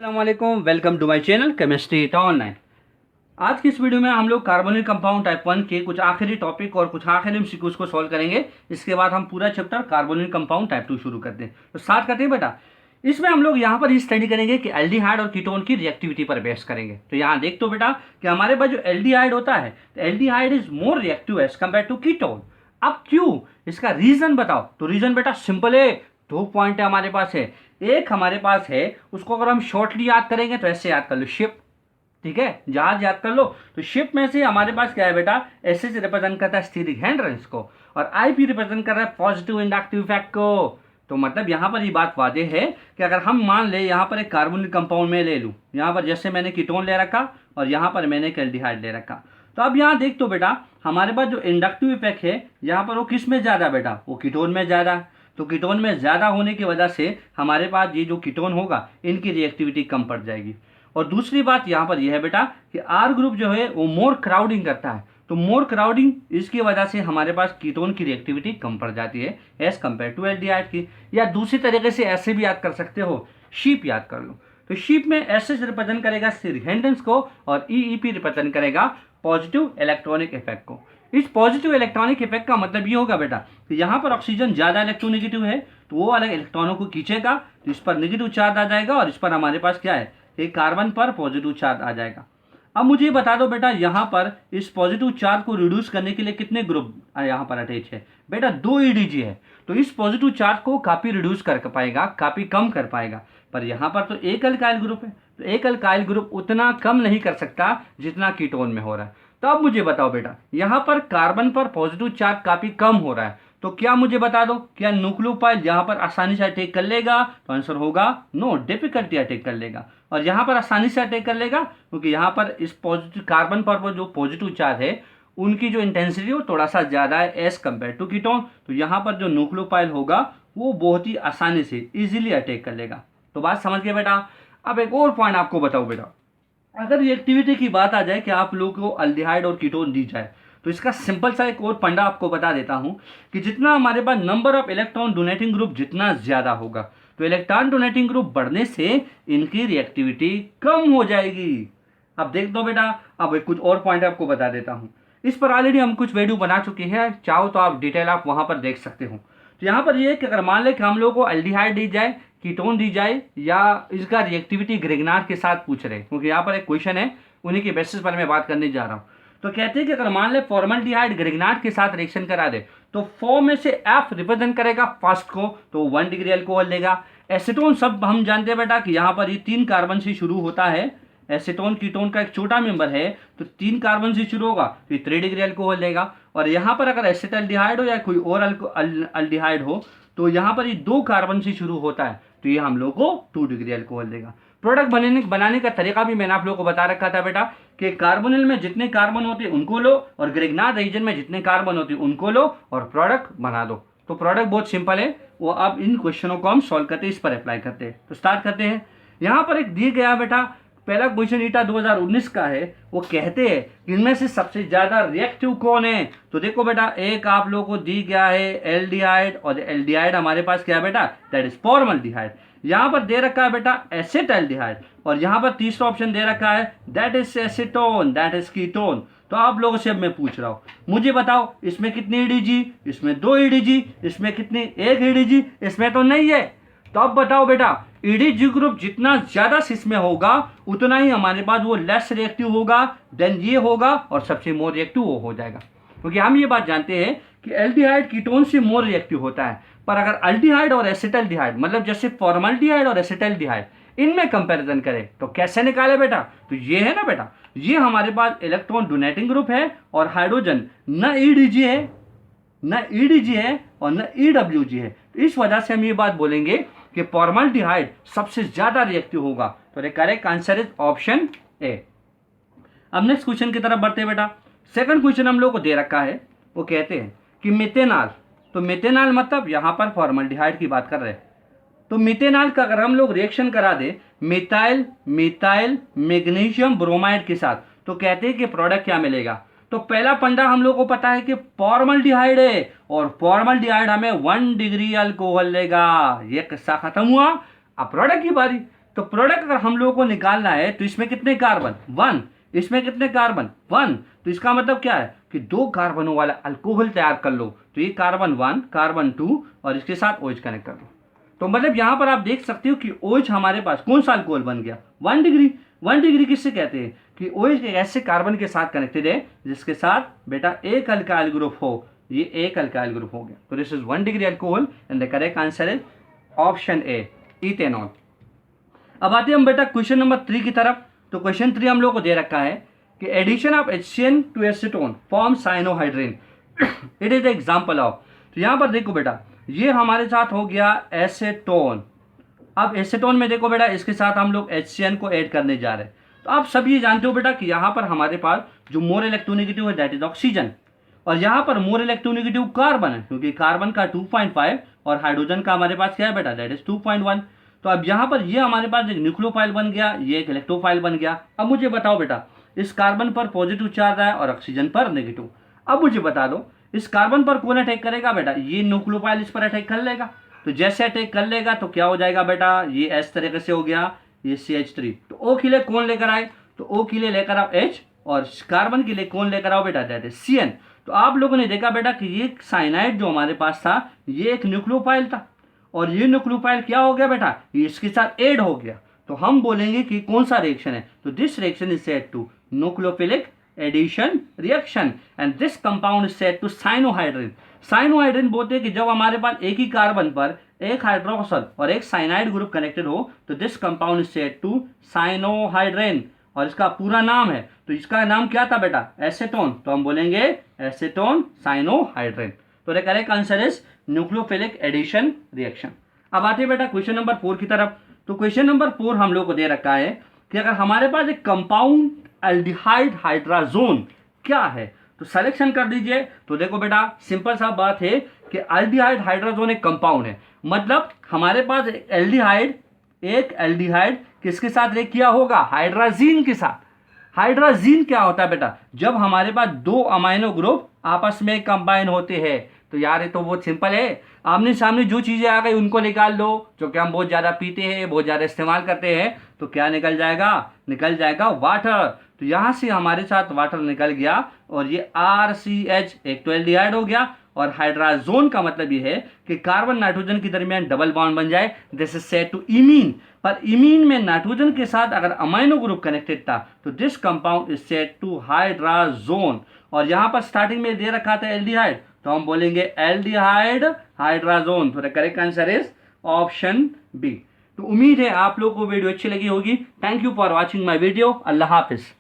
अस्सलामुअलैकुम, welcome to my channel chemistry online. आज की इस वीडियो में हम लोग कार्बोनिक कंपाउंड टाइप 1 के कुछ आखिरी टॉपिक और कुछ आखिरी एमसीक्यूज को सॉल्व करेंगे। इसके बाद हम पूरा चैप्टर कार्बोनिक कंपाउंड टाइप 2 शुरू करते हैं। तो स्टार्ट करते हैं बेटा। इसमें हम लोग यहाँ पर ही स्टडी करेंगे कि एल्डिहाइड और कीटोन की रिएक्टिविटी पर बेस करेंगे। तो यहाँ देख तो बेटा कि हमारे पास जो एल्डिहाइड होता है, तो aldehyde is more reactive as compare to ketone. अब क्यों, इसका रीजन बताओ। तो रीजन बेटा सिंपल है, दो पॉइंट है हमारे पास है। एक हमारे पास है, उसको अगर हम शॉर्टली याद करेंगे तो ऐसे याद कर लो, शिप। ठीक है, जहाज याद कर लो। तो शिप में से हमारे पास क्या है बेटा, एस एच रिप्रेजेंट करता है स्टीरिक हैंड्रेंस को, और आई पी रिप्रेजेंट कर रहा है पॉजिटिव इंडक्टिव इफेक्ट को। तो मतलब यहाँ पर ये बात वादे है कि अगर हम मान ले यहाँ पर एक कार्बोनिक कंपाउंड में ले लूँ, यहाँ पर जैसे मैंने कीटोन ले रखा और यहाँ पर मैंने एक एल्डिहाइड ले रखा, तो अब यहाँ देख तो बेटा हमारे पास जो इंडक्टिव इफेक्ट है यहाँ पर वो किस में ज़्यादा बेटा, वो कीटोन में ज़्यादा। तो कीटोन में ज़्यादा होने की वजह से हमारे पास ये जो कीटोन होगा इनकी रिएक्टिविटी कम पड़ जाएगी। और दूसरी बात यहाँ पर यह है बेटा कि आर ग्रुप जो है वो मोर क्राउडिंग करता है। तो मोर क्राउडिंग इसकी वजह से हमारे पास कीटोन की रिएक्टिविटी कम पड़ जाती है एज कम्पेयर टू एल्डिहाइड की। या दूसरी तरीके से ऐसे भी याद कर सकते हो, शीप याद कर लो। तो शीप में एस एच रिप्रेजेंट करेगा स्टीरिक हैंड्रेंस को और ई रिप्रेजेंट करेगा पॉजिटिव इलेक्ट्रॉनिक इफेक्ट को। इस पॉजिटिव इलेक्ट्रॉनिक इफेक्ट का मतलब ये होगा बेटा कि यहाँ पर ऑक्सीजन ज़्यादा इलेक्ट्रोनेगेटिव है, तो वो अलग इलेक्ट्रॉनों को खींचेगा, तो इस पर नेगेटिव चार्ज आ जाएगा और इस पर हमारे पास क्या है, एक कार्बन पर पॉजिटिव चार्ज आ जाएगा। अब मुझे बता दो बेटा, यहाँ पर इस पॉजिटिव चार्ज को रिड्यूस करने के लिए कितने ग्रुप यहाँ पर अटैच है बेटा, 2 ईडीजी है। तो इस पॉजिटिव चार्ज को काफ़ी रिड्यूस कर पाएगा, काफ़ी कम कर पाएगा। पर यहाँ पर तो एक अल्काइल ग्रुप है, तो एक अल्काइल ग्रुप उतना कम नहीं कर सकता जितना कीटोन में हो रहा है। तो अब मुझे बताओ बेटा, यहाँ पर कार्बन पर पॉजिटिव चार्ज काफ़ी कम हो रहा है, तो क्या मुझे बता दो, क्या न्यूक्लियोफाइल यहाँ पर आसानी से अटैक कर लेगा? तो आंसर होगा नो, डिफिकल्टी अटैक कर लेगा। और यहाँ पर आसानी से अटैक कर लेगा क्योंकि यहाँ पर इस पॉजिटिव कार्बन पर जो पॉजिटिव चार्ज है उनकी जो इंटेंसिटी वो थोड़ा सा ज़्यादा है एज कम्पेयर टू कीटोन। तो यहाँ पर जो न्यूक्लियोफाइल होगा वो बहुत ही आसानी से इजीली अटैक कर लेगा। तो बात समझ गए बेटा। अब एक और पॉइंट आपको बताओ बेटा, अगर रिएक्टिविटी की बात आ जाए कि आप लोगों को अल्डिहाइड और कीटोन दी जाए, तो इसका सिंपल सा एक और फंडा आपको बता देता हूं कि जितना हमारे पास number of electron donating group जितना ज़्यादा होगा, तो इलेक्ट्रॉन डोनेटिंग ग्रुप बढ़ने से इनकी रिएक्टिविटी कम हो जाएगी। अब देख दो बेटा, अब कुछ और पॉइंट आपको बता देता हूँ। इस पर ऑलरेडी हम कुछ वीडियो बना चुके हैं, चाहो तो आप डिटेल आप वहाँ पर देख सकते हो। तो यहाँ पर ये कि अगर मान लें कि हम लोग को एल्डिहाइड दी जाए, कीटोन दी जाए, या इसका रिएक्टिविटी ग्रिग्नार्ड के साथ पूछ रहे हैं, क्योंकि यहाँ पर एक क्वेश्चन है, उन्हीं के बेसिस पर मैं बात करने जा रहा हूँ। तो कहते हैं कि अगर मान ले फॉर्मल्डिहाइड ग्रिग्नार्ड के साथ रिएक्शन करा दे, तो 4 में से एफ रिप्रेजेंट करेगा फर्स्ट को, तो 1 डिग्री अल्कोहल देगा। एसीटोन सब हम जानते हैं बेटा कि यहाँ पर ये 3 कार्बन से शुरू होता है। एसीटोन कीटोन का एक छोटा मेंबर है, तो 3 कार्बन से शुरू होगा, तो 3 डिग्री अल्कोहल देगा। और यहाँ पर अगर एसिटल्डिहाइड हो या कोई और अल्डिहाइड हो, तो यहाँ पर ये 2 कार्बन से शुरू होता है, तो ये हम लोग को 2 डिग्री अल्कोहल देगा। प्रोडक्ट बनाने का तरीका भी मैंने आप लोगों को बता रखा था बेटा कि कार्बोनिल में जितने कार्बन होते हैं उनको लो, और ग्रिग्नार्ड रीजन में जितने कार्बन होते हैं उनको लो और प्रोडक्ट बना दो। तो प्रोडक्ट बहुत सिंपल है, वो अब इन क्वेश्चनों को हम सॉल्व करते हैं, इस पर अप्लाई करते हैं। तो स्टार्ट करते हैं। यहाँ पर एक दिया गया बेटा, पहला क्वेश्चन ईटा 2019 का है। वो कहते हैं इनमें से सबसे ज्यादा रिएक्टिव कौन है। तो देखो बेटा, एक आप लोगों को दी गया है एल्डिहाइड, और एल्डिहाइड हमारे पास क्या है बेटा, दैट इज फॉर्मल्डिहाइड। यहाँ पर दे रखा है बेटा एसिटल्डिहाइड, और यहाँ पर तीसरा ऑप्शन दे रखा है that is acetone, that is ketone. तो आप लोगों से अब मैं पूछ रहा हूँ, मुझे बताओ इसमें कितनी ईडीजी, इसमें 2 ईडीजी, इसमें कितनी 1 ईडीजी, इसमें तो नहीं है। तो अब बताओ बेटा, ईडीजी ग्रुप जितना ज्यादा इसमें होगा उतना ही हमारे पास वो लेस रिएक्टिव होगा, देन ये होगा, और सबसे मोर रिएक्टिव वो हो जाएगा। क्योंकि हम ये बात जानते हैं कि एल्डिहाइड कीटोन से मोर रिएक्टिव होता है, पर अगर अल्डिहाइड और एसिटल्डिहाइड, मतलब जैसे फॉर्मल्डिहाइड और एसिटल्डिहाइड, इनमें कंपैरिजन करें तो कैसे निकाले बेटा। तो ये है ना बेटा, ये हमारे पास इलेक्ट्रॉन डोनेटिंग ग्रुप है, और हाइड्रोजन न ईडीजी है, न ईडीजी है, और न ईडब्ल्यूजी है। तो इस वजह से हम ये बात बोलेंगे कि फॉर्मल्डिहाइड सबसे ज्यादा रिएक्टिव होगा। तो the correct answer is option A. अब नेक्स्ट क्वेश्चन की तरफ बढ़ते हैं बेटा। सेकंड क्वेश्चन हम लोग को दे रखा है, वो कहते हैं कि मिथेनॉल, तो मिथेनॉल मतलब यहाँ पर फॉर्मल्डिहाइड की बात कर रहे हैं। तो मिथेनॉल का अगर हम लोग रिएक्शन करा दे मिथाइल मैग्नीशियम ब्रोमाइड के साथ, तो कहते हैं कि प्रोडक्ट क्या मिलेगा। तो पहला पंडा हम लोग को पता है कि फॉर्मल्डिहाइड है, और फॉर्मल्डिहाइड हमें 1 डिग्री अल्कोहल देगा। ये किस्सा खत्म हुआ, अब प्रोडक्ट की बारी। तो प्रोडक्ट अगर हम लोगों को निकालना है तो इसमें कितने कार्बन 1, इसमें कितने कार्बन 1, तो इसका मतलब क्या है कि 2 कार्बनों वाला अल्कोहल तैयार कर लो। तो ये कार्बन 1 कार्बन 2 और इसके साथ OH कनेक्ट कर दो। तो मतलब यहां पर आप देख सकते हो कि OH हमारे पास कौन सा अल्कोहल बन गया 1 डिग्री। 1 डिग्री किससे कहते हैं कि OH एक ऐसे कार्बन के साथ कनेक्टेड है जिसके साथ बेटा एक अल्काइल ग्रुप हो, ये एक अल्काइल ग्रुप हो गया। तो this is 1 degree alcohol and the correct answer is option A ethanol. अब आते हैं हम बेटा क्वेश्चन नंबर 3 की तरफ। तो क्वेश्चन 3 हम लोग को दे रखा है कि addition of HCN to acetone form cyanohydrin it is the example of. तो यहां पर देखो बेटा ये हमारे साथ हो गया एसीटोन। अब एसीटोन में देखो बेटा इसके साथ हम लोग HCN को ऐड करने जा रहे हैं। तो आप सब ये जानते हो बेटा कि यहां पर हमारे पास जो मोर इलेक्ट्रोनेगेटिव है दैट इज ऑक्सीजन, और यहां पर मोर इलेक्ट्रोनेगेटिव कार्बन है क्योंकि कार्बन का 2.5 और हाइड्रोजन का हमारे पास क्या है बेटा दैट इज 2.1। तो अब यहां पर ये हमारे पास एक न्यूक्लियोफाइल बन गया, ये एक इलेक्ट्रोफाइल बन गया। अब मुझे बताओ बेटा इस कार्बन पर पॉजिटिव चार्ज है और ऑक्सीजन पर नेगेटिव। अब मुझे बता दो इस कार्बन पर कौन अटैक करेगा बेटा, ये न्यूक्लियोफाइल इस पर अटैक कर लेगा। तो जैसे अटैक कर लेगा तो क्या हो जाएगा बेटा, ये इस तरीके से हो गया, ये CH3। तो O के लिए कौन लेकर आए, तो O के लिए लेकर आओ H और कार्बन के लिए कौन लेकर आओ बेटा दैट इज CN। तो आप लोगों ने देखा बेटा कि ये साइनाइड जो हमारे पास था ये एक न्यूक्लियोफाइल था और ये न्यूक्लियोफाइल क्या हो गया बेटा, ये इसके साथ ऐड हो गया। तो हम बोलेंगे कि कौन सा रिएक्शन है, तो this reaction is said to nucleophilic addition reaction and this compound is said to cyanohydrin. Cyanohydrin बोलते हैं कि जब हमारे पास एक ही कार्बन पर एक हाइड्रोक्सल और एक साइनाइड ग्रुप कनेक्टेड हो तो this compound is said to cyanohydrin और इसका पूरा नाम है, तो इसका नाम क्या था बेटा एसीटोन। तो हम बोलेंगे एसीटोन साइनोहाइड्रिन। तो the correct answer is nucleophilic addition reaction. अब आते हैं बेटा क्वेश्चन नंबर 4 की तरफ। तो क्वेश्चन नंबर 4 हम लोग को दे रखा है कि अगर हमारे पास एक कंपाउंड एल्डिहाइड हाइड्राजोन क्या है, तो सिलेक्शन कर दीजिए। तो देखो बेटा सिंपल सा बात है कि एल्डिहाइड हाइड्राजोन एक कंपाउंड है, मतलब हमारे पास एक एल्डिहाइड किसके साथ रिएक्ट किया होगा, हाइड्राजीन के साथ। हाइड्राजीन क्या होता है बेटा, जब हमारे पास 2 अमाइनो ग्रुप आपस में कंबाइन होते हैं। तो यार ये तो बहुत सिंपल है, आमने सामने जो चीजें आ गई उनको निकाल लो, जो कि हम बहुत ज्यादा पीते हैं बहुत ज्यादा इस्तेमाल करते हैं, तो क्या निकल जाएगा वाटर। तो यहां से हमारे साथ वाटर निकल गया और ये RCH एक तो एल्डिहाइड हो गया और हाइड्राजोन का मतलब ये है कि कार्बन नाइट्रोजन के दरमियान डबल बॉन्ड बन जाए, this is said to imine. पर इमीन में नाइट्रोजन के साथ अगर अमाइनो ग्रुप कनेक्टेड था तो this compound is said to hydrazone. और यहां पर स्टार्टिंग में दे रखा था एल्डिहाइड, तो हम बोलेंगे एल्डिहाइड हाइड्राजोन। तो the correct answer is option B. तो उम्मीद है आप लोगों को वीडियो अच्छी लगी होगी। Thank you for watching my video. Allah Hafiz.